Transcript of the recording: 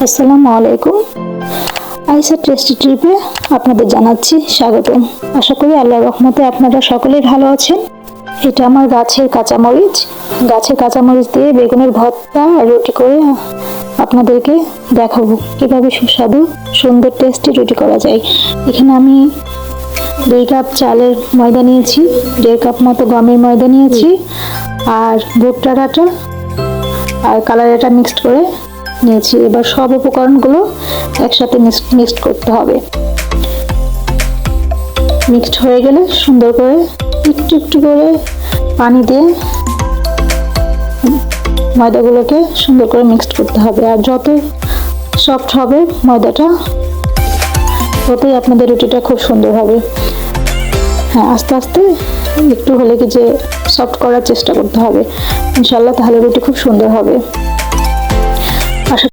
আসসালামু আলাইকুম। আইসা টেস্টি ট্রিপে আপনাদের জানাচ্ছি স্বাগতম। আশা করি আল্লাহর রহমতে আপনারা সকলেই ভালো আছেন। এটা আমার গাছের কাঁচামরিচ দিয়ে বেগুনের ভর্তা আর রুটি করে আপনাদেরকে দেখাবো কিভাবে সুস্বাদু সুন্দর টেস্টি রুটি করা যায়। এখানে আমি 2 কাপ চালের ময়দা নিয়েছি, 1.5 কাপ মতো গমের ময়দা নিয়েছি, আর ভুট্টার আটা আর কালার আটা মিক্সড করে নিয়েছি। এবার সব উপকরণগুলো একসাথে মিক্সড করতে হবে। মিক্সড হয়ে গেলে সুন্দর করে একটু একটু করে পানি দিয়ে ময়দাগুলোকে সুন্দর করে মিক্সড করতে হবে। আর যত সফট হবে ময়দাটা, ততই আপনাদের রুটিটা খুব সুন্দর হবে। হ্যাঁ, আস্তে আস্তে একটু হলে কি যে সফট করার চেষ্টা করতে হবে ইনশাল্লাহ, তাহলে রুটি খুব সুন্দর হবে।